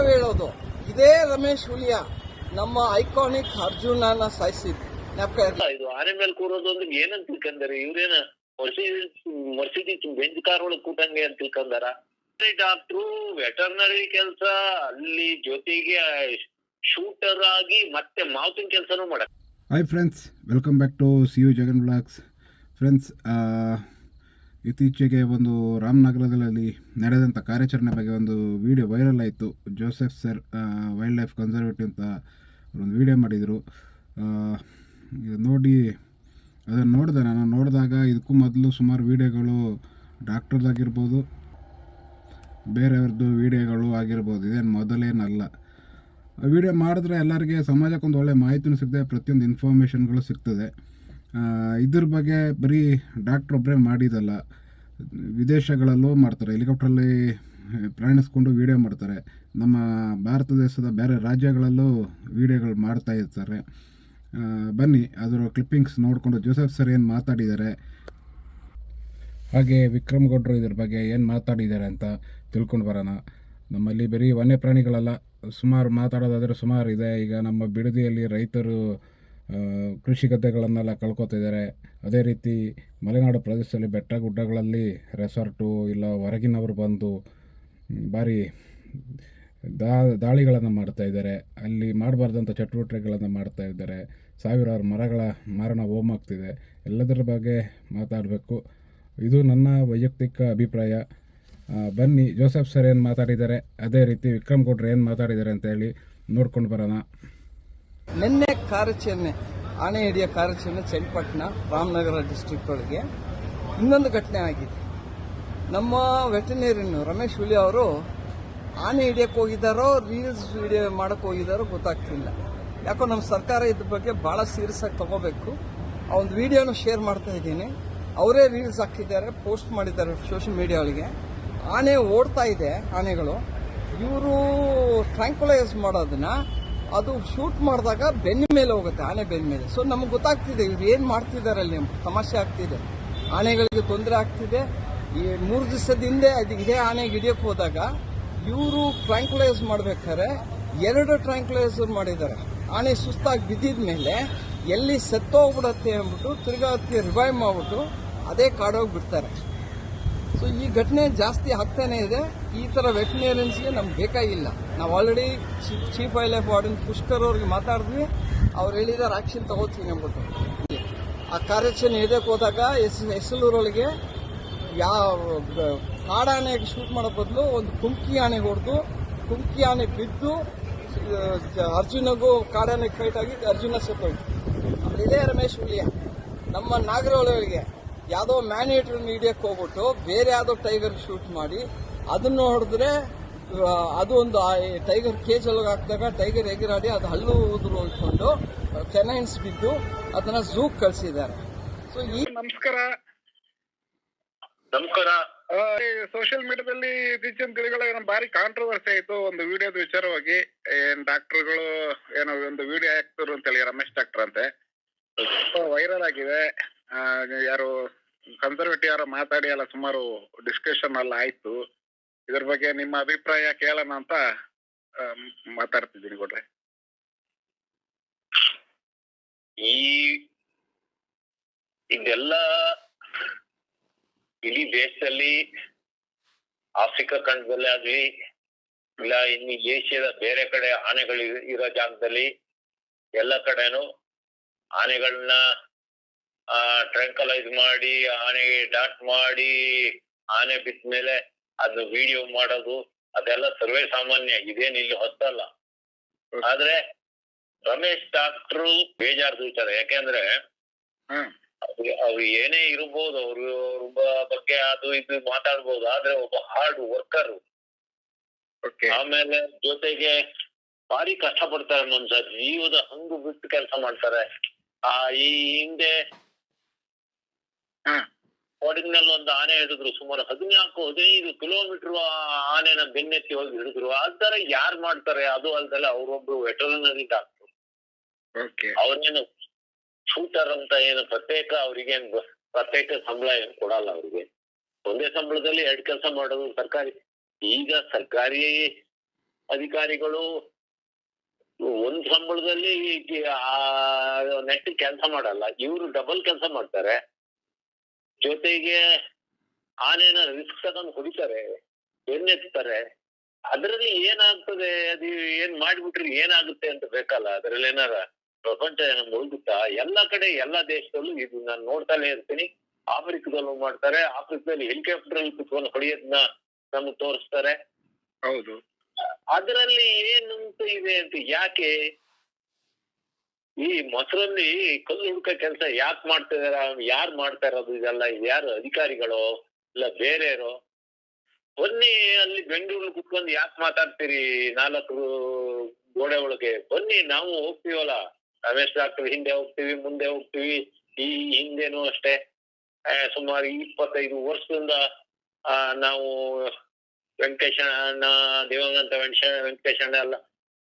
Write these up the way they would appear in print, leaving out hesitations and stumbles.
ನಾವ್ ಹೇಳೋದು ಇದೇ ರಮೇಶ್ ಹುಲಿಯಾ ನಮ್ಮ ಐಕಾನಿಕ್ ಅರ್ಜುನನ ಸಾಯಿಸಿದ್ದು ಇದು ಆನೆ ಮೇಲೆ ಕೂರೋದು ಅಂದ್ರೆ ಏನಂತ ತಿಳ್ಕಂದಾರೆ ಇವ್ರೇನ ಮರ್ಸಿಡೀಸ್ ಬೆಂಚ್ ಕಾರ್ ಒಳಗೆ ಕೂಟಂಗೆ ಅಂತ ತಿಳ್ಕಂದಾರ. ಡಾಕ್ಟ್ರು ವೆಟರ್ನರಿ ಕೆಲಸ ಅಲ್ಲಿ ಜೊತೆಗೆ ಶೂಟರ್ ಆಗಿ ಮತ್ತೆ ಮಾವುತಿನ ಕೆಲಸನೂ ಮಾಡ. Hi friends, welcome back to C U Jagan blogs. Friends, ಇತ್ತೀಚೆಗೆ ಒಂದು ರಾಮನಗರದಲ್ಲಿ ನಡೆದಂಥ ಕಾರ್ಯಾಚರಣೆ ಬಗ್ಗೆ ಒಂದು ವಿಡಿಯೋ ವೈರಲ್ ಆಯಿತು. Joseph sir wildlife conservative ಅಂತ ಒಂದು ವಿಡಿಯೋ ಮಾಡಿದರು. ನೋಡಿ ಅದನ್ನು ನೋಡಿದೆ. ನಾನು ನೋಡಿದಾಗ ಇದಕ್ಕೂ ಮೊದಲು ಸುಮಾರು ವೀಡಿಯೋಗಳು ಡಾಕ್ಟರ್ದಾಗಿರ್ಬೋದು, ಬೇರೆಯವ್ರದ್ದು ವೀಡಿಯೋಗಳು ಆಗಿರ್ಬೋದು. ಇದೇನು ಮೊದಲೇನಲ್ಲ. ವಿಡಿಯೋ ಮಾಡಿದ್ರೆ ಎಲ್ಲರಿಗೆ ಸಮಾಜಕ್ಕೆ ಒಂದು ಒಳ್ಳೆ ಮಾಹಿತಿನೂ ಸಿಗ್ತದೆ, ಪ್ರತಿಯೊಂದು ಇನ್ಫಾರ್ಮೇಷನ್ಗಳು ಸಿಗ್ತದೆ. ಇದ್ರ ಬಗ್ಗೆ ಬರೀ ಡಾಕ್ಟ್ರ್ ಒಬ್ಬರೇ ಮಾಡಿದಲ್ಲ, ವಿದೇಶಗಳಲ್ಲೂ ಮಾಡ್ತಾರೆ. ಹೆಲಿಕಾಪ್ಟ್ರಲ್ಲಿ ಪ್ರಯಾಣಿಸ್ಕೊಂಡು ವೀಡಿಯೋ ಮಾಡ್ತಾರೆ. ನಮ್ಮ ಭಾರತ ದೇಶದ ಬೇರೆ ರಾಜ್ಯಗಳಲ್ಲೂ ವೀಡಿಯೋಗಳು ಮಾಡ್ತಾ ಇರ್ತಾರೆ. ಬನ್ನಿ ಅದರ ಕ್ಲಿಪ್ಪಿಂಗ್ಸ್ ನೋಡಿಕೊಂಡು ಜೋಸೆಫ್ ಸರ್ ಏನು ಮಾತಾಡಿದ್ದಾರೆ, ಹಾಗೆ ವಿಕ್ರಮ್ ಗೌಡ್ರು ಇದ್ರ ಬಗ್ಗೆ ಏನು ಮಾತಾಡಿದ್ದಾರೆ ಅಂತ ತಿಳ್ಕೊಂಡು ಬರೋಣ. ನಮ್ಮಲ್ಲಿ ಬರೀ ವನ್ಯ ಪ್ರಾಣಿಗಳಲ್ಲ, ಸುಮಾರು ಮಾತಾಡೋದಾದರೆ ಸುಮಾರು ಇದೆ. ಈಗ ನಮ್ಮ ಬಿಡದಿಯಲ್ಲಿ ರೈತರು ಕೃಷಿ ಗದ್ದೆಗಳನ್ನೆಲ್ಲ ಕಳ್ಕೊತಿದ್ದಾರೆ. ಅದೇ ರೀತಿ ಮಲೆನಾಡು ಪ್ರದೇಶದಲ್ಲಿ ಬೆಟ್ಟ ಗುಡ್ಡಗಳಲ್ಲಿ ರೆಸಾರ್ಟು ಇಲ್ಲ ಹೊರಗಿನವರು ಬಂದು ಭಾರಿ ದಾಳಿಗಳನ್ನು ಮಾಡ್ತಾಯಿದ್ದಾರೆ. ಅಲ್ಲಿ ಮಾಡಬಾರ್ದಂಥ ಚಟುವಟಿಕೆಗಳನ್ನು ಮಾಡ್ತಾ ಇದ್ದಾರೆ. ಸಾವಿರಾರು ಮರಗಳ ಮಾರಣ ಹೋಮ ಆಗ್ತಿದೆ. ಎಲ್ಲದರ ಬಗ್ಗೆ ಮಾತಾಡಬೇಕು. ಇದು ನನ್ನ ವೈಯಕ್ತಿಕ ಅಭಿಪ್ರಾಯ. ಬನ್ನಿ ಜೋಸೆಫ್ ಸರ್ ಏನು ಮಾತಾಡಿದ್ದಾರೆ, ಅದೇ ರೀತಿ ವಿಕ್ರಮ್ ಗೌಡ್ರು ಏನು ಮಾತಾಡಿದ್ದಾರೆ ಅಂತೇಳಿ ನೋಡ್ಕೊಂಡು ಬರೋಣ. ನಿನ್ನೆ ಕಾರ್ಯಾಚರಣೆ, ಆನೆ ಹಿಡಿಯೋ ಕಾರ್ಯಾಚರಣೆ ಚನ್ನಪಟ್ಟಣ ರಾಮನಗರ ಡಿಸ್ಟ್ರಿಕ್ಟ್ ಒಳಗೆ ಇನ್ನೊಂದು ಘಟನೆ ಆಗಿದೆ. ನಮ್ಮ ವೆಟರ್ನರಿಯನ್ ರಮೇಶ್ ಹುಲಿ ಅವರು ಆನೆ ಹಿಡಿಯಕ್ಕೆ ಹೋಗಿದ್ದಾರೋ ರೀಲ್ಸ್ ವಿಡಿಯೋ ಮಾಡಕ್ಕೆ ಹೋಗಿದ್ದಾರೋ ಗೊತ್ತಾಗ್ತಿಲ್ಲ. ಯಾಕೋ ನಮ್ಮ ಸರ್ಕಾರ ಇದ್ರ ಬಗ್ಗೆ ಭಾಳ ಸೀರಿಯಸ್ ಆಗಿ ತಗೋಬೇಕು. ಆ ಒಂದು ವಿಡಿಯೋನ ಶೇರ್ ಮಾಡ್ತಾ ಇದ್ದೀನಿ. ಅವರೇ ರೀಲ್ಸ್ ಹಾಕಿದ್ದಾರೆ, ಪೋಸ್ಟ್ ಮಾಡಿದ್ದಾರೆ ಸೋಷಿಯಲ್ ಮೀಡಿಯಾ ಒಳಗೆ. ಆನೆ ಓಡ್ತಾ ಇದೆ, ಆನೆಗಳು. ಇವರು ಟ್ರ್ಯಾಂಕ್ಯುಲೈಸ್ ಮಾಡೋದನ್ನ ಅದು ಶೂಟ್ ಮಾಡಿದಾಗ ಬೆನ್ನ ಮೇಲೆ ಹೋಗುತ್ತೆ, ಆನೆ ಬೆನ್ನ ಮೇಲೆ. ಸೊ ನಮ್ಗೆ ಗೊತ್ತಾಗ್ತಿದೆ ಇವ್ರು ಏನು ಮಾಡ್ತಿದ್ದಾರೆ ಅಲ್ಲಿ, ತಮಾಷೆ ಆಗ್ತಿದೆ, ಆನೆಗಳಿಗೆ ತೊಂದರೆ ಆಗ್ತಿದೆ. ಈ 3 ದಿವಸದ ಹಿಂದೆ ಇದೇ ಆನೆಗೆ ಹಿಡಿಯಕ್ಕೆ ಹೋದಾಗ ಇವರು ಟ್ರ್ಯಾಂಕ್ಯುಲೈಸ್ ಮಾಡ್ಬೇಕಾದ್ರೆ 2 ಟ್ರ್ಯಾಂಕ್ಯುಲೈಸರ್ ಮಾಡಿದ್ದಾರೆ. ಆನೆ ಸುಸ್ತಾಗಿ ಬಿದ್ದಿದ ಮೇಲೆ ಎಲ್ಲಿ ಸತ್ತೋಗ್ಬಿಡತ್ತೆ ಅಂದ್ಬಿಟ್ಟು ತಿರ್ಗಾ ಅದಕ್ಕೆ ರಿವೈವ್ ಮಾಡ್ಬಿಟ್ಟು ಅದೇ ಕಾಡೋಗಿ ಬಿಡ್ತಾರೆ. ಸೊ ಈ ಘಟನೆ ಜಾಸ್ತಿ ಆಗ್ತಾನೆ ಇದೆ. ಈ ಥರ ವೆಟರ್ನರಿಯನ್ಸ್ಗೆ ನಮ್ಗೆ ಬೇಕಾಗಿಲ್ಲ. ನಾವು already chief wild life warden Pushkar ಅವ್ರಿಗೆ ಮಾತಾಡಿದ್ವಿ. ಅವ್ರು ಹೇಳಿದಾರೆ ಆಕ್ಷನ್ ತಗೋತೀನಿ ಅಂದ್ಬಿಟ್ಟು. ಆ ಕಾರ್ಯಾಚರಣೆ ಇದಕ್ಕೆ ಹೋದಾಗ ಎಸಲೂರೊಳಗೆ ಕಾಡಾನೆಗೆ ಶೂಟ್ ಮಾಡೋ ಬದಲು ಒಂದು ಕುಮ್ಕಿ ಆನೆ ಹೊಡೆದು, ಕುಮ್ಕಿ ಆನೆ ಬಿದ್ದು ಅರ್ಜುನಗೂ ಕಾಡಾನೆ ಫೈಟ್ ಆಗಿ ಅರ್ಜುನ ಸತ್ತೋಯ್ತು. ಇದೇ ರಮೇಶ್ ಹುಲಿಯಾ ನಮ್ಮ ನಾಗರಹೊಳೆಗೆ ಯಾವುದೋ ಮ್ಯಾನೇಟರ್ ಹಿಡಿಯಕ್ಕೆ ಹೋಗ್ಬಿಟ್ಟು ಬೇರೆ ಯಾವುದೋ ಟೈಗರ್ ಶೂಟ್ ಮಾಡಿ ಅದನ್ನು ಹೊಡೆದ್ರೆ ಅದು ಒಂದು ಟೈಗರ್ ಕೇಜ್ ಒಳಗೆ ಹಾಕಿದಾಗ ಟೈಗರ್ ಎಗಿರಾಡಿ ಅದು ಹಲ್ಲು ಉದುರು ಹೋಗ್ಕೊಂಡು ಕೆನೈನ್ಸ್ ಬಿದ್ದು ಅದನ್ನ ಝೂಗ್ ಕಳಿಸಿದ್ದಾರೆ. ಸೊ ಈ ನಮಸ್ಕಾರ. ಸೋಷಿಯಲ್ ಮೀಡಿಯಾದಲ್ಲಿ ಇತ್ತೀಚಿನ ದಿನಗಳ ಭಾರಿ ಕಾಂಟ್ರವರ್ಸಿ ಆಯ್ತು ಒಂದು ವಿಡಿಯೋದ ವಿಚಾರವಾಗಿ. ಏನ್ ಡಾಕ್ಟರ್ಗಳು ಏನೋ ಒಂದು ವಿಡಿಯೋ ಹಾಕ್ತರು ಅಂತೇಳಿ, ರಮೇಶ್ ಡಾಕ್ಟರ್ ಅಂತೆ ವೈರಲ್ ಆಗಿದೆ. ಯಾರು ಕನ್ಸರ್ವೇಟಿವ್ ಯಾರೋ ಮಾತಾಡಿ ಎಲ್ಲ ಸುಮಾರು ಡಿಸ್ಕಷನ್ ಎಲ್ಲ ಆಯ್ತು. ಇದ್ರ ಬಗ್ಗೆ ನಿಮ್ಮ ಅಭಿಪ್ರಾಯ ಕೇಳೋಣ ಅಂತ ಮಾತಾಡ್ತಿದ್ದೀನಿ. ಕೊಡ್ರೆ, ಇದೆಲ್ಲ ಇಡೀ ದೇಶದಲ್ಲಿ, ಆಫ್ರಿಕಾ ಖಂಡದಲ್ಲಿ ಆಗ್ಲಿ ಇಲ್ಲ ಇನ್ನು ಏಷ್ಯಾದ ಬೇರೆ ಕಡೆ ಆನೆಗಳು ಇರೋ ಜಾಗದಲ್ಲಿ ಎಲ್ಲ ಕಡೆನೂ ಆನೆಗಳನ್ನ ಟ್ರ್ಯಾಂಕಲೈಸ್ ಮಾಡಿ, ಆನೆಗೆ ಡಾಟ್ ಮಾಡಿ, ಆನೆ ಬಿದ್ದ ಮೇಲೆ ಅದನ್ನ ವಿಡಿಯೋ ಮಾಡೋದು ಅದೆಲ್ಲ ಸರ್ವೇ ಸಾಮಾನ್ಯ, ಇದೇನು ಇಲ್ಲಿ ಹೊತ್ತಲ್ಲ. ಆದ್ರೆ ರಮೇಶ್ ಡಾಕ್ಟ್ರು ಬೇಜಾರು ವಿಚಾರ. ಯಾಕೆಂದ್ರೆ ಅವ್ರು ಏನೇ ಇರ್ಬೋದು, ಅವ್ರ ಬಗ್ಗೆ ಅದು ಇದು ಮಾತಾಡ್ಬೋದು, ಆದ್ರೆ ಒಬ್ಬ ಹಾರ್ಡ್ ವರ್ಕರ್. ಆಮೇಲೆ ಜೊತೆಗೆ ಭಾರಿ ಕಷ್ಟ ಪಡ್ತಾರೆ ಮನುಷ್ಯ, ಜೀವದ ಹಂಗು ಬಿಟ್ಟು ಕೆಲಸ ಮಾಡ್ತಾರೆ. ಈ ಹಿಂದೆ ಕೊಡಗಿನಲ್ಲಿ ಒಂದು ಆನೆ ಹಿಡಿದ್ರು, ಸುಮಾರು 14-15 ಕಿಲೋಮೀಟರ್ ಆನೆನ ಬೆನ್ನೆತ್ತಿ ಹೋಗಿ ಹಿಡಿದ್ರು. ಆ ತರ ಯಾರು ಮಾಡ್ತಾರೆ? ಅದು ಅಲ್ದಲ್ಲ ಅವರೊಬ್ರು ವೆಟರ್ನರಿ ಡಾಕ್ಟರ್. ಅವ್ರೇನು ಶೂಟರ್ ಅಂತ ಏನು ಪ್ರತ್ಯೇಕ ಅವ್ರಿಗೇನ್ ಪ್ರತ್ಯೇಕ ಸಂಬಳ ಏನು ಕೊಡಲ್ಲ. ಅವ್ರಿಗೆ ಒಂದೇ ಸಂಬಳದಲ್ಲಿ 2 ಕೆಲಸ ಮಾಡೋದು ಸರ್ಕಾರಿ. ಈಗ ಸರ್ಕಾರಿ ಅಧಿಕಾರಿಗಳು ಒಂದ್ ಸಂಬಳದಲ್ಲಿ ನೆಟ್ ಕೆಲಸ ಮಾಡಲ್ಲ, ಇವರು ಡಬಲ್ ಕೆಲಸ ಮಾಡ್ತಾರೆ. ಜೊತೆಗೆ ಆನೆನ ರಿಸ್ಕ್ ತಗೊಂಡು ಹೊಡಿತಾರೆ, ಬೆನ್ನೆತ್ತಾರೆ. ಅದರಲ್ಲಿ ಏನಾಗ್ತದೆ, ಅದು ಏನ್ ಮಾಡ್ಬಿಟ್ರಿ ಏನಾಗುತ್ತೆ ಅಂತ ಬೇಕಲ್ಲ. ಅದ್ರಲ್ಲಿ ಏನಾರ ಪ್ರಪಂಚ ಏನೋ ಮುಳುಗುತ್ತಾ? ಎಲ್ಲಾ ಕಡೆ ಎಲ್ಲಾ ದೇಶದಲ್ಲೂ ಇದು ನಾನು ನೋಡ್ತಾನೆ ಇರ್ತೀನಿ. ಆಫ್ರಿಕಾದಲ್ಲೂ ಮಾಡ್ತಾರೆ, ಆಫ್ರಿಕಾದಲ್ಲಿ ಹೆಲಿಕಾಪ್ಟರ್ ಅಲ್ಲಿ ಕುತ್ಕೊಂಡು ಹೊಡೆಯೋದನ್ನ ನಮ್ಗೆ ತೋರಿಸ್ತಾರೆ. ಹೌದು. ಅದರಲ್ಲಿ ಏನಂತ ಇದೆ ಅಂತ, ಯಾಕೆ ಈ ಮೊಸರಲ್ಲಿ ಕಲ್ಲು ಹುಡ್ಕ ಕೆಲಸ ಯಾಕೆ ಮಾಡ್ತಿದಾರ? ಯಾರು ಮಾಡ್ತಾ ಇರೋದು ಇದೆಲ್ಲ? ಯಾರು ಅಧಿಕಾರಿಗಳು ಇಲ್ಲ ಬೇರೆಯವರು? ಬನ್ನಿ, ಅಲ್ಲಿ ಬೆಂಗಳೂರಲ್ಲಿ ಕುತ್ಕೊಂಡು ಯಾಕೆ ಮಾತಾಡ್ತೀರಿ 4 ಗೋಡೆ ಒಳಗೆ? ಬನ್ನಿ, ನಾವು ಹೋಗ್ತೀವಲ್ಲ, ರಮೇಶ್ ಡಾಕ್ಟರ್ ಹಿಂದೆ ಹೋಗ್ತೀವಿ, ಮುಂದೆ ಹೋಗ್ತೀವಿ. ಈ ಹಿಂದೆನೂ ಅಷ್ಟೇ ಸುಮಾರು 25 ವರ್ಷದಿಂದ ನಾವು ವೆಂಕಟೇಶಣ್ಣ, ದೇವಂತ ವೆಂಕಟೇಶಣ್ಣ ಎಲ್ಲ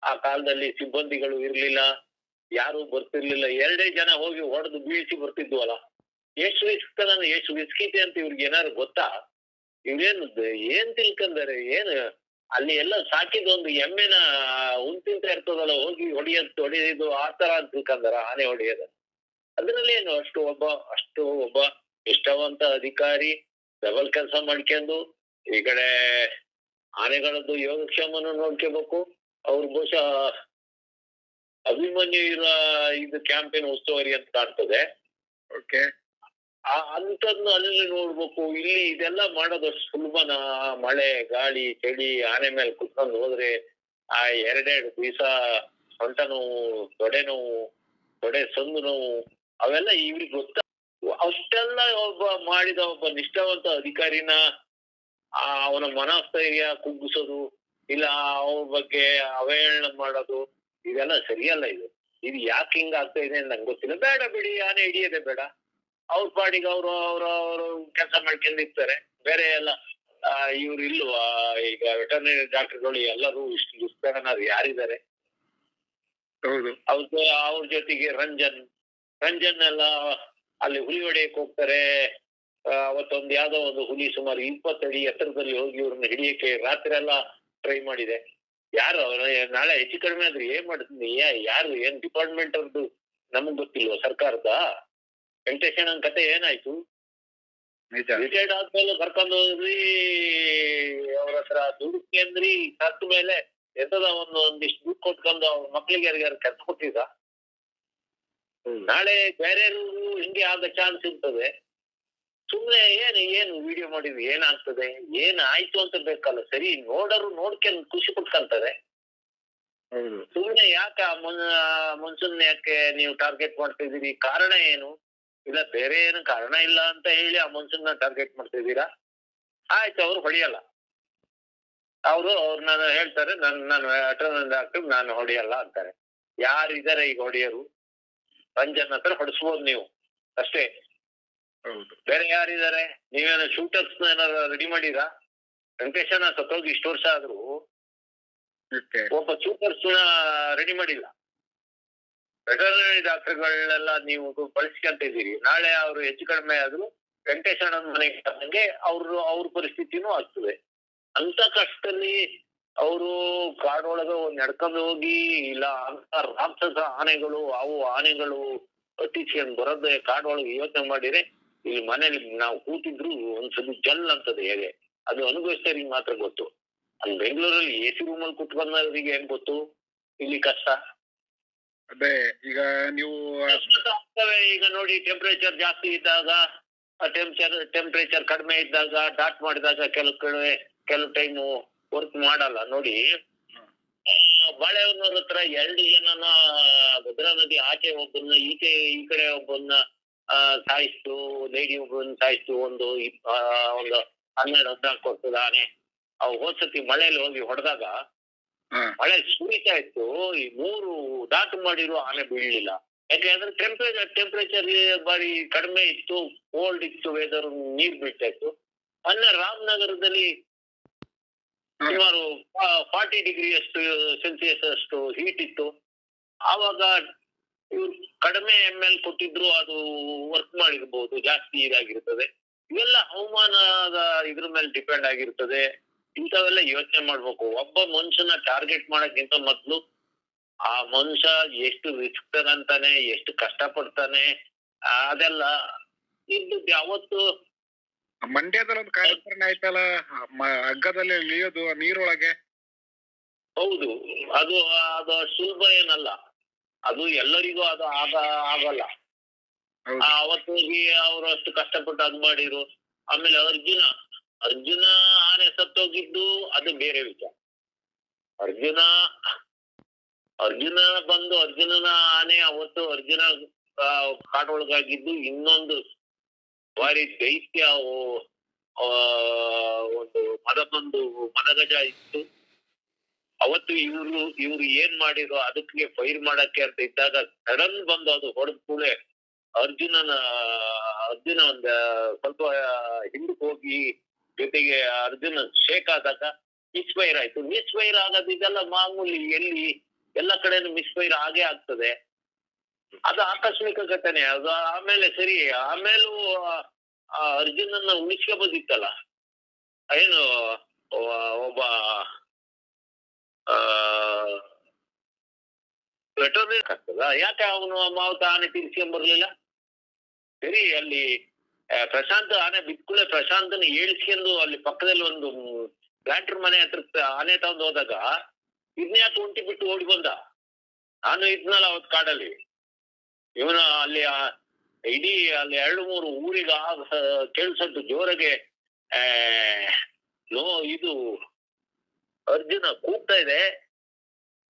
ಆ ಕಾಲದಲ್ಲಿ ಸಿಬ್ಬಂದಿಗಳು ಇರ್ಲಿಲ್ಲ, ಯಾರು ಬರ್ತಿರ್ಲಿಲ್ಲ. 2 ಜನ ಹೋಗಿ ಹೊಡೆದು ಬೀಳಿಸಿ ಬರ್ತಿದ್ವಲ್ಲ. ಎಷ್ಟು ರಿಸ್ಕ್ ಎಷ್ಟು ರಿಸ್ಕ್ ಇದೆ ಅಂತ ಇವ್ರಿಗೆ ಏನಾರು ಗೊತ್ತಾ? ಇವ್ರೇನು ಏನ್ ತಿಳ್ಕಂದಾರೆ? ಏನು ಅಲ್ಲಿ ಎಲ್ಲ ಸಾಕಿದ ಒಂದು ಎಮ್ಮೆನ ಉಂತಿಂತ ಇರ್ತದಲ್ಲ, ಹೋಗಿ ಹೊಡೆಯೋದು ಆ ತರ ಅಂತ ತಿಳ್ಕಂದಾರ ಆನೆ ಹೊಡೆಯೋದು? ಅದ್ರಲ್ಲಿ ಏನು ಅಷ್ಟು ಒಬ್ಬ ನಿಷ್ಠಾವಂತ ಅಧಿಕಾರಿ ಡಬಲ್ ಕೆಲಸ ಮಾಡ್ಕೊಂಡು ಈ ಕಡೆ ಆನೆಗಳದ್ದು ಯೋಗಕ್ಷೇಮನ ನೋಡ್ಕೋಬೇಕು. ಅವ್ರು ಬಹುಶಃ ಅಭಿಮನ್ಯು ಇರೋ ಇದು ಕ್ಯಾಂಪೇನ್ ಉಸ್ತುವಾರಿ ಅಂತ ಕಾಣ್ತದೆ. ಓಕೆ. ಅಂತದ್ನ ಅಲ್ಲಿ ನೋಡ್ಬೇಕು. ಇಲ್ಲಿ ಇದೆಲ್ಲ ಮಾಡೋದಷ್ಟು ಸುಲಭನ? ಮಳೆ, ಗಾಳಿ, ಚಳಿ, ಆನೆ ಮೇಲೆ ಕುತ್ಕೊಂಡು ಹೋದ್ರೆ ಆ 2 ದಿವಸ ಸೊಂಟ ನೋವು, ತೊಡೆ ನೋವು, ತೊಡೆ ಸಂದು ನೋವು, ಅವೆಲ್ಲ ಇವ್ರಿಗೆ ಗೊತ್ತಾ? ಅಷ್ಟೆಲ್ಲ ಮಾಡಿದ ಒಬ್ಬ ನಿಷ್ಠಾವಂತ ಅಧಿಕಾರಿನ ಅವನ ಮನಸ್ಥೈರ್ಯ ಕುಗ್ಗಿಸೋದು, ಇಲ್ಲ ಅವ್ರ ಬಗ್ಗೆ ಅವಹೇಳನ ಮಾಡೋದು, ಇದೆಲ್ಲ ಸರಿಯಲ್ಲ. ಇದು ಯಾಕೆ ಹಿಂಗ ಆಗ್ತಾ ಇದೆ ಅಂತ ನಂಗೆ ಗೊತ್ತಿಲ್ಲ. ಬೇಡ ಬಿಡಿ, ಆನೆ ಹಿಡಿಯೋದೇ ಬೇಡ. ಅವ್ರ ಪಾಡಿಗೆ ಅವರು ಕೆಲಸ ಮಾಡ್ಕೊಂಡಿರ್ತಾರೆ. ಬೇರೆ ಎಲ್ಲ ಇವ್ರು ಇಲ್ವಾ? ಈಗ ವೆಟರ್ನರಿ ಡಾಕ್ಟರ್ಗಳು ಎಲ್ಲರೂ ಇಷ್ಟು ದುಷ್ಕರನಾದ್ರು ಯಾರಿದ್ದಾರೆ? ಹೌದು. ಅವ್ರ ಜೊತೆಗೆ ರಂಜನ್ ಎಲ್ಲ ಅಲ್ಲಿ ಹುಲಿ ಹೊಡೆಯಕ್ ಹೋಗ್ತಾರೆ. ಅವತ್ತೊಂದು ಯಾವ್ದೋ ಒಂದು ಹುಲಿ ಸುಮಾರು 20 ಅಡಿ ಎತ್ತರದಲ್ಲಿ ಹೋಗಿ ಇವ್ರನ್ನ ಹಿಡಿಯಕ್ಕೆ ರಾತ್ರಿ ಎಲ್ಲ ಟ್ರೈ ಮಾಡಿದೆ. ಯಾರು ನಾಳೆ ಹೆಚ್ಚು ಕಡಿಮೆ ಆದ್ರೆ ಏನ್ ಮಾಡ್ತೀನಿ? ಯಾರು ಏನ್ ಡಿಪಾರ್ಟ್ಮೆಂಟ್ ಅವ್ರದ್ದು ನಮಗ್ ಗೊತ್ತಿಲ್ವ? ಸರ್ಕಾರದ ವೆಂಕಟೇಶಣ್ಣನ ಕತೆ ಏನಾಯ್ತು? ರಿಟೈರ್ಡ್ ಆದ್ಮೇಲೆ ಕರ್ಕೊಂಡು ಹೋದ್ರಿ, ಅವ್ರ ಹತ್ರ ದುಡ್ಡು ಅಂದ್ರಿ, ಸತ್ತ ಮೇಲೆ ಎಂತದ ಒಂದಿಷ್ಟು ದುಡ್ಡು ಕೊಟ್ಕೊಂಡು ಅವ್ರ ಮಕ್ಳಿಗೆ ಯಾರಿಗಾರು ಕೆಲ್ಸ ಕೊಟ್ಟಿದ್ದ? ನಾಳೆ ಬೇರೆಯವ್ರು ಹಿಂಗೆ ಆದ ಚಾನ್ಸ್ ಇರ್ತದೆ. ಸುಮ್ನೆ ಏನು ವಿಡಿಯೋ ಮಾಡಿದ್ವಿ ಏನಾಗ್ತದೆ, ಏನ್ ಆಯ್ತು ಅಂತ ಬೇಕಲ್ಲ. ಸರಿ, ನೋಡೋರು ನೋಡ್ಕೊಂಡು ಖುಷಿ ಪಟ್ಕೊಂತಾರೆ. ಸುಮ್ನೆ ಯಾಕೆ ಮನ್ಸೂನ್ ಯಾಕೆ ನೀವು ಟಾರ್ಗೆಟ್ ಮಾಡ್ತಿದ್ದೀರಿ? ಕಾರಣ ಏನು? ಇಲ್ಲ ಬೇರೆ ಏನು ಕಾರಣ ಇಲ್ಲ ಅಂತ ಹೇಳಿ ಆ ಮನ್ಸನ್ನ ಟಾರ್ಗೆಟ್ ಮಾಡ್ತಿದ್ದೀರಾ? ಆಯ್ತು, ಅವ್ರು ಹೊಡೆಯಲ್ಲ. ಅವ್ರನ್ನ ಹೇಳ್ತಾರೆ, ನಾನು ವೆಟರ್ನರಿ ಡಾಕ್ಟರ್, ನಾನು ಹೊಡೆಯಲ್ಲ ಅಂತಾರೆ. ಯಾರಿದ್ದಾರೆ ಈಗ ಹೊಡೆಯೋರು? ರಂಜನ್ ಹತ್ರ ಹೊಡಿಸ್ಬೋದು ನೀವು ಅಷ್ಟೇ. ಬೇರೆ ಯಾರಿದ್ದಾರೆ? ನೀವೇನು ಶೂಟರ್ಸ್ ಏನಾರ ರೆಡಿ ಮಾಡಿರಾ? ವೆಂಕಟೇಶನ ಸತ್ತೋಗಿ ಇಷ್ಟು ವರ್ಷ ಆದ್ರೂ ಒಬ್ಬ ಶೂಟರ್ಸ್ ರೆಡಿ ಮಾಡಿಲ್ಲ. ವೆಟರ್ನರಿ ಡಾಕ್ಟರ್ಗಳನ್ನೆಲ್ಲ ನೀವು ಬಳಸ್ಕೊಂತಿದ್ದೀರಿ. ನಾಳೆ ಅವರು ಹೆಚ್ಚು ಕಡಿಮೆ ಆದ್ರೂ ವೆಂಕಟೇಶಣ್ಣನ ಮನೆಗೆ ಬಂದಂಗೆ ಅವ್ರ ಪರಿಸ್ಥಿತಿನೂ ಆಗ್ತದೆ. ಅಂತ ಕಷ್ಟದಲ್ಲಿ ಅವರು ಕಾಡೊಳಗೆ ನಡ್ಕೊಂಡು ಹೋಗಿ, ಇಲ್ಲ ಅಂತ ರಾಕ್ಷಸ ಆನೆಗಳು ಅಟ್ಟಿಸ್ಕೊಂಡು ಬರೋದೇ ಕಾಡೊಳಗೆ ಯೋಚನೆ ಮಾಡಿದ್ರೆ, ಇಲ್ಲಿ ಮನೇಲಿ ನಾವು ಕೂತಿದ್ರು ಒಂದ್ಸಲಿ ಜಲ್ ಅಂತದೆ ಹೇಗೆ, ಅದು ಅನುಭವಿಸ್ತಾರಿಗೆ ಮಾತ್ರ ಗೊತ್ತು. ಅಲ್ಲಿ ಬೆಂಗಳೂರಲ್ಲಿ AC ರೂಮಲ್ಲಿ ಕುತ್ಕೊಂಡವ್ರಿಗೆ ಏನ್ ಗೊತ್ತು ಇಲ್ಲಿ ಕಷ್ಟ? ಅದೇ ಈಗ ನೀವು ಈಗ ನೋಡಿ, ಟೆಂಪರೇಚರ್ ಜಾಸ್ತಿ ಇದ್ದಾಗ, ಟೆಂಪರೇಚರ್ ಕಡಿಮೆ ಇದ್ದಾಗ, ಡಾಟ್ ಮಾಡಿದಾಗ ಕೆಲವು ಟೈಮು ವರ್ಕ್ ಮಾಡಲ್ಲ. ನೋಡಿ, ಬಾಳೆಹೊನ್ನೂರ್ ಹತ್ರ 2 ಜನನ ಭದ್ರಾ ನದಿ ಆಚೆ ಒಬ್ಬನ್ನ ಈಚೆ ಈ ಕಡೆ ಒಬ್ಬನ್ನ ಸಾಯಿಸ್ತು, ಲೇಡಿ ಒಬ್ಬನ್ನ ಸಾಯಿಸ್ತು. ಒಂದು 12-14 ವರ್ಷದ ಆನೆ. ಅವು ಹೋದ್ಸತಿ ಮಳೆಯಲ್ಲಿ ಹೋಗಿ ಹೊಡೆದಾಗ ಮಳೆ ಸುರಿತಾ ಇತ್ತು, ಈ 3 ಡಾಟ್ ಮಾಡಿರೋ ಆನೆ ಬೀಳಲಿಲ್ಲ. ಯಾಕೆಂದ್ರೆ ಟೆಂಪರೇಚರ್ ಬಾರಿ ಕಡಿಮೆ ಇತ್ತು, ಕೋಲ್ಡ್ ಇತ್ತು, ವೆದರ್ ನೀರ್ ಬೀಳ್ತಾ ಇತ್ತು. ರಾಮನಗರದಲ್ಲಿ ಸುಮಾರು 40 ಡಿಗ್ರಿ ಸೆಲ್ಸಿಯಸ್ ಅಷ್ಟು ಹೀಟ್ ಇತ್ತು. ಆವಾಗ ಇವ್ರು ಕಡಿಮೆ ML ಕೊಟ್ಟಿದ್ರು, ಅದು ವರ್ಕ್ ಮಾಡಿರ್ಬೋದು, ಜಾಸ್ತಿ ಇದಾಗಿರ್ತದೆ. ಇವೆಲ್ಲ ಹವಾಮಾನದ ಇದ್ರ ಮೇಲೆ ಡಿಪೆಂಡ್ ಆಗಿರ್ತದೆ. ಇಂಥವೆಲ್ಲ ಯೋಚನೆ ಮಾಡ್ಬೇಕು. ಒಬ್ಬ ಮನುಷ್ಯನ ಟಾರ್ಗೆಟ್ ಮಾಡಕ್ಕಿಂತ ಮೊದ್ಲು ಆ ಮನುಷ್ಯ ಎಷ್ಟು ರಿಸ್ಕ್ ತಗಂತಾನೆ, ಎಷ್ಟು ಕಷ್ಟ ಪಡ್ತಾನೆ, ಅದೆಲ್ಲ ಇದ್ದದ್ದು ಯಾವತ್ತು. ಮಂಡ್ಯದಲ್ಲಿ ಒಂದು ಕಾರ್ಯಾಚರಣೆ ಆಯ್ತಲ್ಲ, ಹಗ್ಗದಲ್ಲಿ ಇಳಿಯೋದು ನೀರೊಳಗೆ. ಹೌದು, ಅದು ಅದು ಸುಲಭ ಏನಲ್ಲ, ಅದು ಎಲ್ಲರಿಗೂ ಅದು ಆಗಲ್ಲ. ಹೌದು. ಅವತ್ತು ಹೋಗಿ ಅವ್ರು ಅಷ್ಟು ಕಷ್ಟಪಟ್ಟು ಅದ್ ಮಾಡಿರು. ಆಮೇಲೆ ಅರ್ಜುನ ಆನೆ ಸತ್ತೋಗಿದ್ದು ಅದು ಬೇರೆ ವಿಚಾರ. ಅರ್ಜುನನ ಆನೆ ಅವತ್ತು ಅರ್ಜುನ ಕಾಡೊಳಗಾಗಿದ್ದು ಇನ್ನೊಂದು ಬಾರಿ ದೈತ್ಯ ಒಂದು ಮದಗಜ ಇತ್ತು. ಅವತ್ತು ಇವ್ರು ಏನ್ ಮಾಡಿರೋ ಅದಕ್ಕೆ ಫೈರ್ ಮಾಡಕ್ಕೆ ಅಂತ ಇದ್ದಾಗ ಸಡನ್ ಬಂದು ಅದು ಹೊಡೆದ ಕೂಡಲೇ ಅರ್ಜುನ ಒಂದ ಸ್ವಲ್ಪ ಹಿಂದಕ್ಕೆ ಹೋಗಿ ಜೊತೆಗೆ ಅರ್ಜುನ ಶೇಕ್ ಆದಾಗ ಮಿಸ್ಫೈರ್ ಆಯ್ತು. ಮಿಸ್ಫೈರ್ ಆಗೋದು ಇದೆಲ್ಲ ಮಾಮೂಲಿ, ಎಲ್ಲಿ ಎಲ್ಲ ಕಡೆನೂ ಮಿಸ್ಫೈರ್ ಆಗೇ ಆಗ್ತದೆ. ಅದು ಆಕಸ್ಮಿಕ ಘಟನೆ ಅದು. ಆಮೇಲೆ ಸರಿ, ಆಮೇಲೂ ಅರ್ಜುನನ್ನ ಉಳಿಸ್ಕೋಬೋದಿತ್ತಲ್ಲ. ಏನು ಒಬ್ಬ ವೆಟರ್ನರಿ ಆಗ್ತದ, ಯಾಕೆ ಅವನು ಮಾವುತ ಆನೆ ತಿರ್ಸ್ಕೊಂಡ್ ಬರ್ಲಿಲ್ಲ? ಸರಿ, ಅಲ್ಲಿ ಪ್ರಶಾಂತ್ ಆನೆ ಬಿಟ್ಕೂಳೆ ಪ್ರಶಾಂತನ ಏಳ್ಸ್ಕೊಂಡು ಅಲ್ಲಿ ಪಕ್ಕದಲ್ಲಿ ಒಂದು ಪ್ಲಾಂಟರ್ ಮನೆ ಹತ್ರ ಆನೆ ತಗೊಂಡು ಹೋದಾಗ ಇದ್ನ್ಯಾಕೆ ಒಂಟಿ ಬಿಟ್ಟು ಓಡಿ ಬಂದ? ನಾನು ಇದ್ನಲ್ಲ ಅವತ್ ಕಾಡಲ್ಲಿ. ಇವನ ಅಲ್ಲಿ ಇಡೀ ಅಲ್ಲಿ 2-3 ಊರಿಗೆ ಕೇಳಿಸದ್ದು ಜೋರಾಗೆ ಇದು ಅರ್ಜುನ ಕೂಗ್ತಾ ಇದೆ.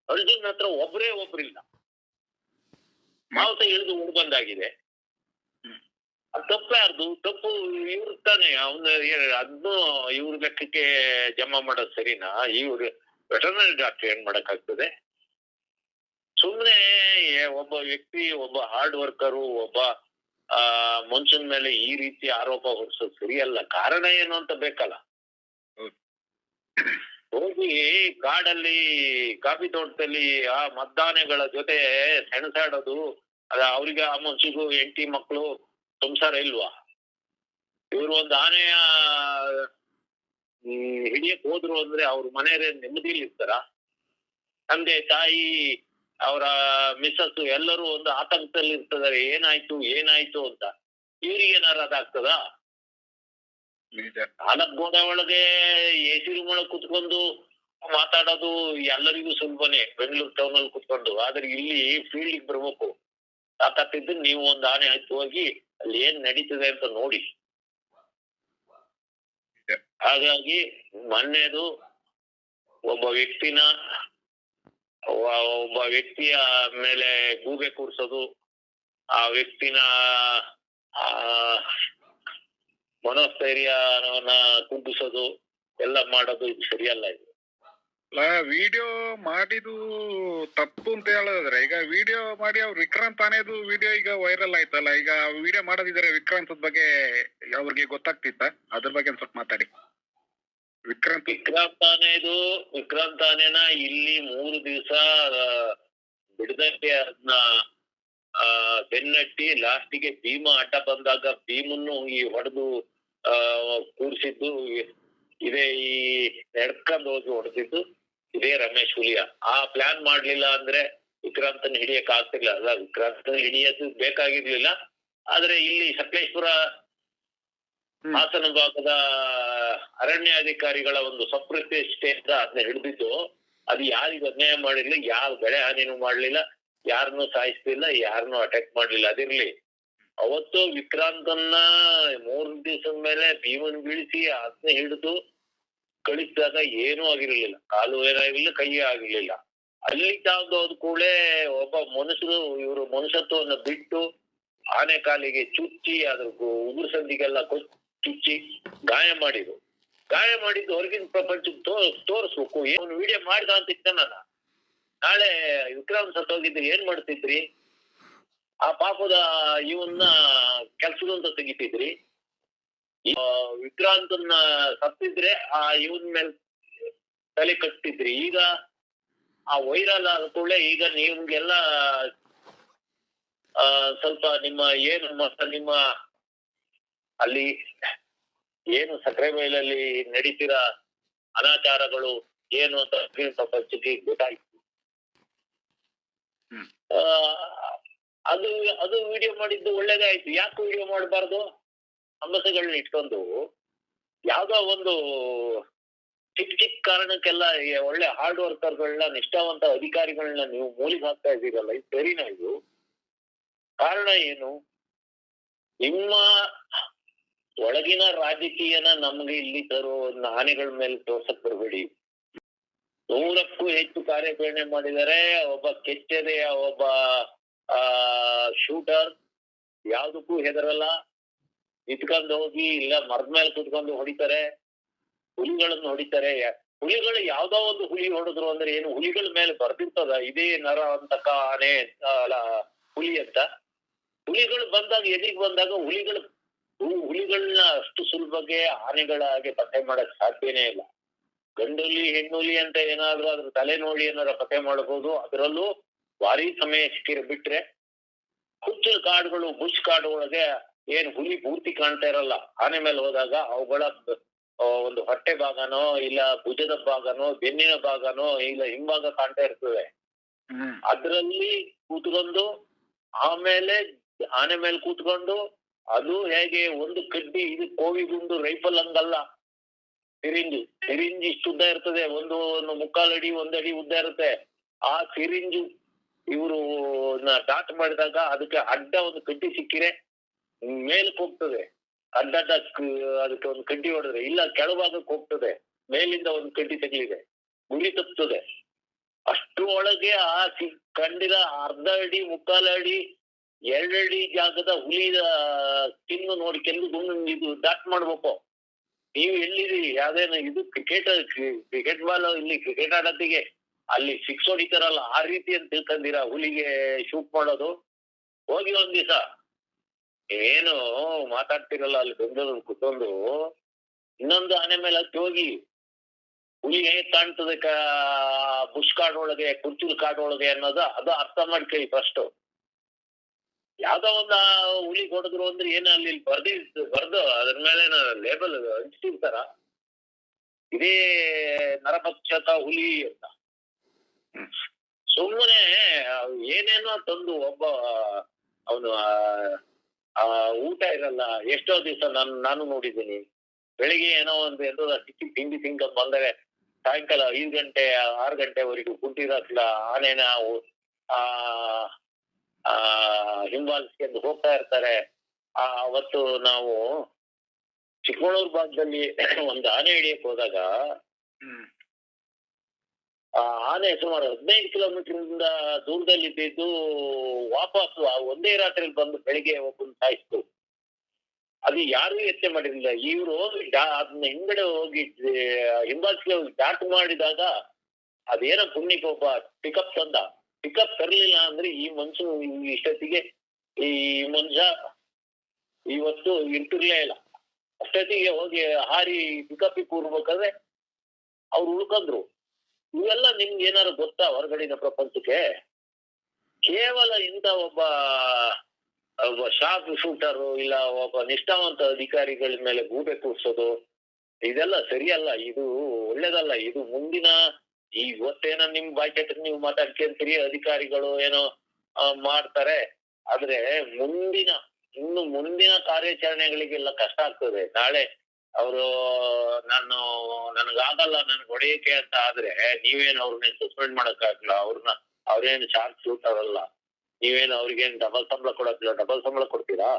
ಅರ್ಜುನ್ ಹತ್ರ ಒಬ್ರಿಲ್ಲ, ಮಾವುತ ಇಳಿದು ಓಡ್ ಬಂದಾಗಿದೆ. ತಪ್ಪು ಯಾರ್ದು? ತಪ್ಪು ಇವ್ರು ತಾನೆ. ಅದನ್ನು ಇವ್ರ ಲೆಕ್ಕಕ್ಕೆ ಜಮಾ ಮಾಡೋದು ಸರಿನಾ? ಇವ್ರು ವೆಟರ್ನರಿ ಡಾಕ್ಟರ್ ಏನ್ ಮಾಡಕ್ಕಾಗ್ತದೆ? ಸುಮ್ನೆ ಒಬ್ಬ ವ್ಯಕ್ತಿ, ಒಬ್ಬ ಹಾರ್ಡ್ ವರ್ಕರು, ಒಬ್ಬ ಮನುಷ್ಯನ ಮೇಲೆ ಈ ರೀತಿ ಆರೋಪ ಹೊರಿಸೋದು ಸರಿಯಲ್ಲ. ಕಾರಣ ಏನು ಅಂತ ಬೇಕಲ್ಲ. ಹೋಗಿ ಕಾಡಲ್ಲಿ ಕಾಫಿ ತೋಟದಲ್ಲಿ ಆ ಮದ್ದಾನೆಗಳ ಜೊತೆ ಸೆಣಸಾಡೋದು, ಅವ್ರಿಗೆ ಆ ಮನ್ಸಿಗೂ ಹೆಂಡತಿ ಮಕ್ಕಳು ಸಂಸಾರ ಇಲ್ವಾ? ಇವ್ರು ಒಂದು ಆನೆಯ ಹಿಡಿಯಕ್ ಹೋದ್ರು ಅಂದ್ರೆ ಅವ್ರ ಮನೆಯವ್ರ ನೆಮ್ಮದಿಲಿ ಇರ್ತಾರ? ತಂದೆ ತಾಯಿ ಅವರ ಮಿಸ್ಸಸ್ ಎಲ್ಲರೂ ಒಂದು ಆತಂಕದಲ್ಲಿ ಇರ್ತದಾರೆ, ಏನಾಯ್ತು ಅಂತ. ಇವ್ರಿಗೇನಾರ ಅದಾಗ್ತದ? ನಾಲ್ಕು ಗೋಡೆ ಒಳಗೆ ಎಸಿ ರೂಮ್ ಒಳಗೆ ಕುತ್ಕೊಂಡು ಮಾತಾಡೋದು ಎಲ್ಲರಿಗೂ ಸುಲಭನೇ, ಬೆಂಗಳೂರು ಟೌನ್ ಅಲ್ಲಿ ಕುತ್ಕೊಂಡು. ಆದ್ರೆ ಇಲ್ಲಿ ಫೀಲ್ಡ್ ಬರ್ಬೇಕು. ತಾಕತ್ತಿದ್ದು ನೀವು ಒಂದು ಆನೆ ಹಚ್ಚಿ ಹೋಗಿ ಅಲ್ಲಿ ಏನ್ ನಡೀತದೆ ಅಂತ ನೋಡಿ. ಹಾಗಾಗಿ ಮೊನ್ನೆದು ಒಬ್ಬ ವ್ಯಕ್ತಿಯ ಮೇಲೆ ಗೂಬೆ ಕೂರ್ಸೋದು, ಆ ವ್ಯಕ್ತಿನ ಮನೋಸ್ಥೈರ್ಯವನ್ನ ಕುಗ್ಗಿಸೋದು ಎಲ್ಲ ಮಾಡೋದು ಇದು ಸರಿಯಲ್ಲ. ಇದು ವಿಡಿಯೋ ಮಾಡಿದ್ದು ತಪ್ಪು ಅಂತ ಹೇಳಿದ್ರೆ, ಈಗ ವಿಡಿಯೋ ಮಾಡಿ ಅವ್ರು ವಿಕ್ರಾಂತ್ ಆನೆದು ವಿಡಿಯೋ ಈಗ ವೈರಲ್ ಆಯ್ತಲ್ಲ. ಈಗ ವಿಡಿಯೋ ಮಾಡೋದಿದ್ರೆ ವಿಕ್ರಾಂತ್ ಬಗ್ಗೆ ಅವ್ರಿಗೆ ಗೊತ್ತಾಗ್ತಿತ್ತ? ಅದ್ರ ಬಗ್ಗೆ ಸ್ವಲ್ಪ ಮಾತಾಡಿ. ವಿಕ್ರಾಂತ್ ಆನೆನ ಇಲ್ಲಿ 3 ದಿವಸ ಬಿಡದಂತೆ ಅದನ್ನ ಬೆನ್ನಟ್ಟಿ ಲಾಸ್ಟಿಗೆ ಭೀಮ ಅಡ್ಡ ಬಂದಾಗ ಭೀಮನ್ನು ಈ ಹೊಡೆದು ಕೂರಿಸಿದ್ದು ಇದೇ, ಈ ನಡ್ಕೊಂಡು ಹೋಗಿ ಹೊಡೆದಿದ್ದು ಇದೇ ರಮೇಶ್ ಹುಲಿಯ. ಆ ಪ್ಲಾನ್ ಮಾಡ್ಲಿಲ್ಲ ಅಂದ್ರೆ ವಿಕ್ರಾಂತನ ಹಿಡಿಯಕ್ ಆಗ್ತಿರ್ಲಿಲ್ಲ. ಅಲ್ಲ, ವಿಕ್ರಾಂತನ ಹಿಡಿಯೋದು ಬೇಕಾಗಿರ್ಲಿಲ್ಲ. ಆದ್ರೆ ಇಲ್ಲಿ ಸಕಲೇಶ್ಪುರ ಹಾಸನ ಭಾಗದ ಅರಣ್ಯಾಧಿಕಾರಿಗಳ ಒಂದು ಸಪ್ರತಿಷ್ಠೆಯಿಂದ ಅದನ್ನ ಹಿಡಿದಿದ್ದು. ಅದು ಯಾರಿಗೂ ಅನ್ಯಾಯ ಮಾಡಿರ್ಲಿಲ್ಲ, ಯಾರು ಬೆಳೆ ಹಾನಿನೂ ಮಾಡ್ಲಿಲ್ಲ, ಯಾರನ್ನೂ ಸಾಯಿಸ್ಲಿಲ್ಲ, ಯಾರನ್ನೂ ಅಟ್ಯಾಕ್ ಮಾಡ್ಲಿಲ್ಲ. ಅದಿರ್ಲಿ, ಅವತ್ತು ವಿಕ್ರಾಂತನ್ನ 3 ದಿವಸದ ಮೇಲೆ ಭೀಮನ್ ಬೀಳಿಸಿ ಅದನ್ನ ಹಿಡಿದು ಕಳಿಸಿದಾಗ ಏನೂ ಆಗಿರ್ಲಿಲ್ಲ, ಕಾಲು ಏನಾಗಿರ್ಲಿಲ್ಲ, ಕೈ ಆಗಿರ್ಲಿಲ್ಲ. ಅಲ್ಲಿ ತಾವ್ದೋದ್ ಕೂಡಲೇ ಒಬ್ಬ ಇವರು ಮನುಷ್ಯತ್ವವನ್ನು ಬಿಟ್ಟು ಆನೆ ಕಾಲಿಗೆ ಚುಚ್ಚಿ ಅದ್ರ ಉಗುರು ಸಂದಿಗೆಲ್ಲ ಚುಚ್ಚಿ ಗಾಯ ಮಾಡಿದ್ದು ಹೊರಗಿನ ಪ್ರಪಂಚಕ್ಕೆ ತೋರಿಸ್ಬೇಕು. ಏನು ವಿಡಿಯೋ ಮಾಡಿದ ಅಂತ ಇದ್ದ ನಾನು. ನಾಳೆ ವಿಕ್ರಾಂತ್ ಸತ್ತೋಗಿದ್ರೆ ಏನ್ ಮಾಡ್ತಿದ್ರಿ? ಆ ಪಾಪದ ಇವನ್ನ ಕೆಲ್ಸದಂತ ತೆಗಿತಿದ್ರಿ. ವಿಕ್ರಾಂತನ್ನ ಸತ್ತಿದ್ರೆ ಆ ಇವನ್ ಮೇಲೆ ತಲೆ ಕಟ್ತಿದ್ರಿ. ಈಗ ಆ ವೈರಲ್ ಆದ ಕೂಡಲೇ ಈಗ ನಿಮ್ಗೆಲ್ಲ ಸ್ವಲ್ಪ ನಿಮ್ಮ ಅಲ್ಲಿ ಏನು ಸಕ್ಕರೆ ಬೈಲಲ್ಲಿ ನಡೀತಿರ ಅನಾಚಾರಗಳು ಏನು ಅಂತ ಪ್ರಪಂಚಕ್ಕೆ ಗೊತ್ತಾಯ್ತು. ಆ, ಅದು ಅದು ವಿಡಿಯೋ ಮಾಡಿದ್ದು ಒಳ್ಳೇದೇ ಆಯ್ತು. ಯಾಕೆ ವಿಡಿಯೋ ಮಾಡಬಾರ್ದು? ಸಮಸ್ಯೆಗಳನ್ನ ಇಟ್ಕೊಂಡು ಯಾವ್ದೋ ಒಂದು ಚಿಕ್ಕ ಚಿಕ್ಕ ಕಾರಣಕ್ಕೆಲ್ಲ ಒಳ್ಳೆ ಹಾರ್ಡ್ ವರ್ಕರ್ಗಳನ್ನ, ನಿಷ್ಠಾವಂತ ಅಧಿಕಾರಿಗಳನ್ನ ನೀವು ಮೂಲಿಗೆ ಹಾಕ್ತಾ ಇದ್ದೀರಲ್ಲ, ಇದು ಸರಿನಾ? ಇದು ಕಾರಣ ಏನು? ನಿಮ್ಮ ಒಳಗಿನ ರಾಜಕೀಯನ ನಮ್ಗೆ ಇಲ್ಲಿ ತರೋ ಆನೆಗಳ ಮೇಲೆ ತೋರ್ಸಕ್ ಬರಬೇಡಿ. 100ಕ್ಕೂ ಹೆಚ್ಚು ಕಾರ್ಯಾಚರಣೆ ಮಾಡಿದರೆ ಒಬ್ಬ ಕೆಚ್ಚೆದೆಯ ಒಬ್ಬ ಶೂಟರ್ ಯಾವ್ದಕ್ಕೂ ಹೆದರಲ್ಲ. ನಿಂತ್ಕೊಂಡು ಹೋಗಿ ಇಲ್ಲ ಮರದ ಮೇಲೆ ಕುತ್ಕೊಂಡು ಹೊಡಿತಾರೆ, ಹುಲಿಗಳನ್ನು ಹೊಡಿತಾರೆ. ಹುಲಿಗಳು ಯಾವ್ದೋ ಒಂದು ಹುಲಿ ಹೊಡೆದ್ರು ಅಂದ್ರೆ ಏನು ಹುಲಿಗಳ ಮೇಲೆ ಬರ್ದಿರ್ತದ ಇದೇ ನರ ಅಂತಕ ಆನೆ ಅಲ್ಲ ಹುಲಿ ಅಂತ? ಹುಲಿಗಳು ಬಂದಾಗ ಎದುರಿಗೆ ಬಂದಾಗ ಹುಲಿಗಳನ್ನ ಅಷ್ಟು ಸುಲಭಗೆ ಆನೆಗಳ ಹಾಗೆ ಪತ್ತೆ ಮಾಡಕ್ ಸಾಧ್ಯನೇ ಇಲ್ಲ. ಗಂಡುಲಿ ಹೆಣ್ಣುಲಿ ಅಂತ ಏನಾದ್ರೂ ಅದ್ರ ತಲೆ ನೋಡಿ ಏನಾರ ಪತ್ತೆ ಮಾಡಬಹುದು. ಅದರಲ್ಲೂ ಭಾರಿ ಸಮಯ ಸಿಕ್ಕಿರ ಬಿಟ್ರೆ ಹುಚ್ಚಲ್ ಕಾಡುಗಳು, ಬುಷ್ ಕಾಡು ಒಳಗೆ ಏನ್ ಹುಲಿ ಪೂರ್ತಿ ಕಾಣ್ತಾ ಇರಲ್ಲ. ಆನೆ ಮೇಲೆ ಹೋದಾಗ ಅವುಗಳ ಒಂದು ಹೊಟ್ಟೆ ಭಾಗನೋ ಇಲ್ಲ ಭುಜದ ಭಾಗನೋ ಬೆನ್ನಿನ ಭಾಗನೋ ಇಲ್ಲ ಹಿಂಭಾಗ ಕಾಣ್ತಾ ಇರ್ತದೆ. ಅದ್ರಲ್ಲಿ ಕೂತ್ಕೊಂಡು ಆಮೇಲೆ ಆನೆ ಮೇಲೆ ಕೂತ್ಕೊಂಡು ಅದು ಹೇಗೆ ಒಂದು ಕಡ್ಡಿ, ಇದು ಕೋವಿಗುಂಡು ರೈಫಲ್ ಹಂಗಲ್ಲ, ಸಿರಿಂಜ್ ಇಷ್ಟು ಉದ್ದ ಇರ್ತದೆ, ಒಂದು 1/4 ಅಡಿ 1 ಅಡಿ ಉದ್ದ ಇರುತ್ತೆ. ಆ ಸಿರಿಂಜು ಇವರು ಡಾಟ್ ಮಾಡಿದಾಗ ಅದಕ್ಕೆ ಅಡ್ಡ ಒಂದು ಕಡ್ಡಿ ಸಿಕ್ಕಿರೆ ಮೇಲಕ್ಕೆ ಹೋಗ್ತದೆ, ಅಡ್ಡಡ್ಡ ಅದಕ್ಕೆ ಒಂದು ಕಡ್ಡಿ ಹೊಡೆದ್ರೆ, ಇಲ್ಲ ಕೆಳಭಾಗಕ್ಕೆ ಹೋಗ್ತದೆ, ಮೇಲಿಂದ ಒಂದು ಕಡ್ಡಿ ತಗಲಿದೆ, ಗುರಿ ತಪ್ಪುತ್ತದೆ. ಅಷ್ಟು ಒಳಗೆ ಆ ಕಂಡಿರ 1/2 ಅಡಿ 1/4 ಅಡಿ 2 ಅಡಿ ಜಾಗದ ಹುಲಿದ ಸ್ಕಿನ್ ನೋಡಿ ಇದು ಡಾಟ್ ಮಾಡ್ಬೇಕು. ನೀವು ಎಲ್ಲಿರಿ? ಯಾವ್ದೇನು ಇದು ಕ್ರಿಕೆಟ್ ಬಾಲ್ ಇಲ್ಲಿ ಕ್ರಿಕೆಟ್ ಆಡೋದಿಗೆ ಅಲ್ಲಿ 6 ಹೊಡಿತಾರಲ್ಲ ಆ ರೀತಿ ಅಂತ ತಿಳ್ಕೊಂಡಿರ ಹುಲಿಗೆ ಶೂಟ್ ಮಾಡೋದು? ಹೋಗಿ ಒಂದ್ ದಿವಸ ಏನು ಮಾತಾಡ್ತಿರಲ್ಲ ಅಲ್ಲಿ ಬೆಂಗಳೂರು ಕುತ್ಕೊಂಡು ಇನ್ನೊಂದು ಆನೆ ಮೇಲೆ ಹತ್ತಿ ಹೋಗಿ ಹುಲಿ ಹೇಗ್ ಕಾಣ್ತದೆ ಬುಷ್ ಕಾಡ್ ಒಳಗೆ, ಕುರ್ಚುಲ್ ಕಾಡ್ ಒಳಗೆ ಅನ್ನೋದು ಅದು ಅರ್ಥ ಮಾಡ್ಕೊಳ್ಳಿ ಫಸ್ಟ್. ಯಾವ್ದೋ ಒಂದು ಹುಲಿ ಹೊಡೆದ್ರು ಅಂದ್ರೆ ಏನು ಅಲ್ಲಿ ಬರ್ದು ಅದ್ರ ಮೇಲೆ ಲೇಬಲ್ ಹಂಚ್ತಿರ್ತಾರ, ಇದೇ ನರಭಕ್ಷಕ ಹುಲಿ ಅಂತ. ಸುಮ್ಮನೆ ಏನೇನೋ ತಂದು ಒಬ್ಬ ಅವನು ಊಟ ಇರಲ್ಲ. ಎಷ್ಟೋ ದಿವಸ ನಾನು ನೋಡಿದ್ದೀನಿ, ಬೆಳಿಗ್ಗೆ ಏನೋ ಒಂದು ಎಂತ ಸಿಕ್ಕಿ ತಿಂಡಿ ತಿನ್ಕೊಂಡ್ ಬಂದರೆ ಸಾಯಂಕಾಲ 5 ಗಂಟೆ 6 ಗಂಟೆವರೆಗೂ ಕುಂಟಿರಲ್ಲ ಆನೆನ ಹಿಂಬಾಲಿಸ್ಕೊಂಡು ಹೋಗ್ತಾ ಇರ್ತಾರೆ. ಅವತ್ತು ನಾವು ಚಿಕ್ಕಮಗಳೂರು ಭಾಗದಲ್ಲಿ ಒಂದು ಆನೆ ಹಿಡಿಯಕ್ ಹೋದಾಗ ಆ ಆನೆ ಸುಮಾರು 15 ಕಿಲೋಮೀಟರ್ ದೂರದಲ್ಲಿ ಇದ್ದಿದ್ದು ವಾಪಸ್ ಒಂದೇ ರಾತ್ರಿ ಬಂದು ಬೆಳಿಗ್ಗೆ ಒಬ್ಬನ ಸಾಯಿಸ್ತು. ಅದು ಯಾರು ಯೋಚನೆ ಮಾಡಿರಲಿಲ್ಲ. ಇವ್ರು ಅದನ್ನ ಹಿಂಗಡೆ ಹೋಗಿ ಹಿಂಬಾಲಿಸಿ ಡಾಟ್ ಮಾಡಿದಾಗ ಅದೇನೋ ಪುಣ್ಯಕ್ಕೆ ಒಬ್ಬ ಪಿಕಪ್ ತರ್ಲಿಲ್ಲ ಅಂದ್ರೆ ಈ ಮನುಷ್ಯ ಇಷ್ಟೊತ್ತಿಗೆ ಈ ಮನುಷ್ಯ ಇವತ್ತು ಇರ್ತಿರ್ಲೇ ಇಲ್ಲ. ಅಷ್ಟೊತ್ತಿಗೆ ಹೋಗಿ ಹಾರಿ ಪಿಕಪ್ಪಿ ಕೂರ್ಬೇಕಾದ್ರೆ ಅವ್ರು ಉಳ್ಕೊಂಡ್ರು. ಇವೆಲ್ಲ ನಿಮ್ಗೆ ಏನಾರು ಗೊತ್ತಾ ಹೊರಗಡಿನ ಪ್ರಪಂಚಕ್ಕೆ? ಕೇವಲ ಇಂಥ ಒಬ್ಬ ಶಾರ್ಪ್ ಶೂಟರು ಇಲ್ಲ ಒಬ್ಬ ನಿಷ್ಠಾವಂತ ಅಧಿಕಾರಿಗಳ ಮೇಲೆ ಗೂಬೆ ಕೂರ್ಸೋದು ಇದೆಲ್ಲ ಸರಿಯಲ್ಲ, ಇದು ಒಳ್ಳೇದಲ್ಲ. ಇದು ಮುಂದಿನ ಇವತ್ತೇನೋ ನಿಮ್ ಬಾಯ್ಚೆಟ್ರಿಗೆ ನೀವು ಮಾತಾಡ್ಕೊಂತೀರಿ, ಅಧಿಕಾರಿಗಳು ಏನೋ ಮಾಡ್ತಾರೆ, ಆದ್ರೆ ಮುಂದಿನ ಕಾರ್ಯಾಚರಣೆಗಳಿಗೆಲ್ಲ ಕಷ್ಟ ಆಗ್ತದೆ. ನಾಳೆ ಅವರು ನನಗಾಗಲ್ಲ ನನ್ಗೆ ಹೊಡೆಯಕ್ಕೆ ಅಂತ ಆದ್ರೆ ನೀವೇನು ಅವ್ರನ್ನ ಸಸ್ಪೆಂಡ್ ಮಾಡಕ್ಕಾಗಲ್ಲ. ಅವ್ರೇನು ಶಾರ್ಪ್ ಶೂಟರ್ ಅಲ್ಲ. ನೀವೇನು ಅವ್ರಿಗೇನು ಡಬಲ್ ಸಂಬಳ ಕೊಡಕ್ಕಿಲ್ಲ. ಡಬಲ್ ಸಂಬಳ ಕೊಡ್ತೀರಾ?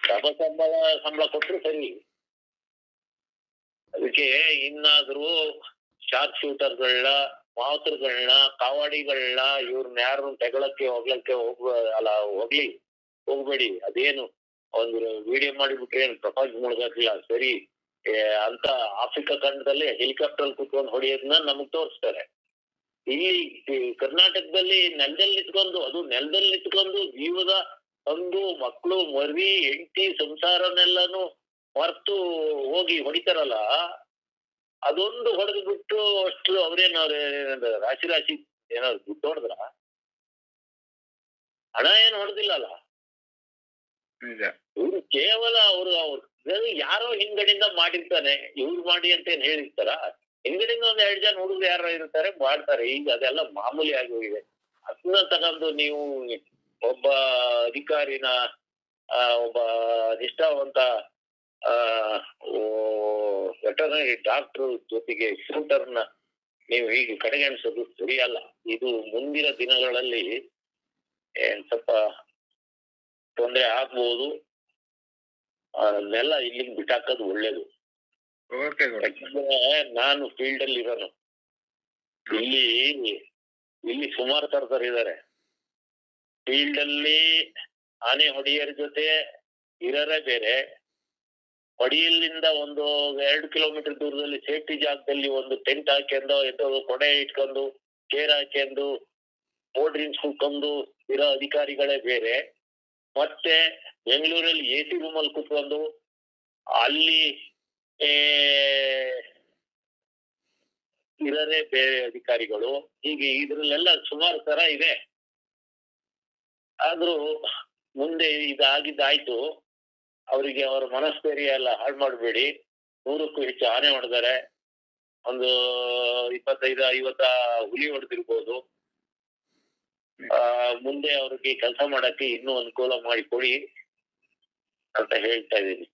ಡಬಲ್ ಸಂಬಳ ಕೊಟ್ರು ಸರಿ. ಅದಕ್ಕೆ ಇನ್ನಾದ್ರೂ ಶಾರ್ಪ್ ಶೂಟರ್ಗಳನ್ನ, ಮಾವುತರುಗಳನ್ನ, ಕಾವಾಡಿಗಳನ್ನ ಇವ್ರನ್ನ ಯಾರನ್ನು ತೆಗೊಳಕ್ಕೆ ಹೋಗ್ಬೇಡಿ. ಅದೇನು ಒಂದು ವಿಡಿಯೋ ಮಾಡಿಬಿಟ್ರೆ ಏನು ಪ್ರಪಂಚ ಮುಳುಗಾಕಿಲ್ಲ ಸರಿ ಅಂತ ಆಫ್ರಿಕಾ ಖಂಡದಲ್ಲಿ ಹೆಲಿಕಾಪ್ಟರ್ ಕುತ್ಕೊಂಡು ಹೊಡೆಯೋದನ್ನ ನಮಗ್ ತೋರಿಸ್ತಾರೆ. ಇಲ್ಲಿ ಕರ್ನಾಟಕದಲ್ಲಿ ನೆಲದಲ್ಲಿ ನಿಂತ್ಕೊಂಡು ಜೀವದ ಒಂದು ಮಕ್ಕಳು ಮರಿ ಹೆಂಡತಿ ಸಂಸಾರನೆಲ್ಲಾನು ಮರ್ತು ಹೋಗಿ ಹೊಡಿತಾರಲ್ಲ, ಅದೊಂದು ಹೊಡೆದು ಬಿಟ್ಟು ಅಷ್ಟು ರಾಶಿ ಏನಾದ್ರು ದುಡ್ಡು ಹೊಡೆದ್ರ? ಹಣ ಏನು ಹೊಡೆದಿಲ್ಲಲ್ಲ. ಇವ್ರು ಕೇವಲ ಅವ್ರ ಇದು ಯಾರೋ ಹಿಂದ್ಗಡೆಯಿಂದ ಮಾಡಿರ್ತಾನೆ, ಇವ್ರು ಮಾಡಿ ಅಂತ ಏನ್ ಹೇಳಿರ್ತಾರ? ಹಿಂದ್ಗಡೆಯಿಂದ ಒಂದ್ 2 ಜನ ಹುಡುಗರು ಯಾರೋ ಇರ್ತಾರೆ, ಮಾಡ್ತಾರೆ. ಈಗ ಅದೆಲ್ಲ ಮಾಮೂಲಿ ಆಗಿ ಹೋಗಿದೆ. ಅದನ್ನ ತಗೊಂಡು ನೀವು ಒಬ್ಬ ಅಧಿಕಾರಿನ ಒಬ್ಬ ನಿಷ್ಠಾವಂತ ವೆಟರ್ನರಿ ಡಾಕ್ಟರ್ ಜೊತೆಗೆ ಶೂಟರ್ನ ನೀವು ಹೀಗೆ ಕಡೆಗಣಿಸೋದು ಸರಿಯಲ್ಲ. ಇದು ಮುಂದಿನ ದಿನಗಳಲ್ಲಿ ಸ್ವಲ್ಪ ತೊಂದರೆ ಆಗ್ಬಹುದು. ಅದನ್ನೆಲ್ಲ ಇಲ್ಲಿಗೆ ಬಿಟ್ಟಾಕೋದು ಒಳ್ಳೇದು. ಓಕೆ ಗೌಡ. ಯಾಕಂದ್ರೆ ನಾನು ಫೀಲ್ಡ್ ಅಲ್ಲಿ ಇರೋನು. ಇಲ್ಲಿ ಸುಮಾರು ತರದವ್ರು ಇದಾರೆ. ಫೀಲ್ಡ್ ಅಲ್ಲಿ ಆನೆ ಹೊಡೆಯರ ಜೊತೆ ಇರೋರೇ ಬೇರೆ. ಹೊಡಿಯಲ್ಲಿಂದ ಒಂದು 2 ಕಿಲೋಮೀಟರ್ ದೂರದಲ್ಲಿ ಸೇಫ್ಟಿ ಜಾಗದಲ್ಲಿ ಒಂದು ಟೆಂಟ್ ಹಾಕೊಂಡು ಕೊಡೆ ಇಟ್ಕೊಂಡು ಚೇರ್ ಹಾಕೊಂಡು ಡ್ರಿಂಕ್ಸ್ ಕುಟ್ಕೊಂಡು ಇರೋ ಅಧಿಕಾರಿಗಳೇ ಬೇರೆ. ಮತ್ತೆ ಬೆಂಗಳೂರಲ್ಲಿ AC ರೂಮ್ ಅಲ್ಲಿ ಕುತ್ಕೊಂಡು ಅಲ್ಲಿ ಇರೋರೇ ಬೇರೆ ಅಧಿಕಾರಿಗಳು. ಹೀಗೆ ಇದ್ರಲ್ಲೆಲ್ಲ ಸುಮಾರು ತರ ಇದೆ. ಆದ್ರೂ ಮುಂದೆ ಇದಾಗಿದ್ದಾಯ್ತು. ಅವರಿಗೆ ಅವರ ಮನಸ್ಥೈರ್ಯ ಎಲ್ಲ ಹಾಳು ಮಾಡಬೇಡಿ. 100ಕ್ಕೂ ಹೆಚ್ಚು ಆನೆ ಹೊಡೆದಾರೆ. ಒಂದು 25-50 ಹುಲಿ ಹೊಡೆದಿರ್ಬೋದು. ಮುಂದೆ ಅವ್ರಿಗೆ ಕೆಲಸ ಮಾಡಕ್ಕೆ ಇನ್ನೂ ಅನುಕೂಲ ಮಾಡಿಕೊಡಿ ಅಂತ ಹೇಳ್ತಾ ಇದ್ದೀನಿ.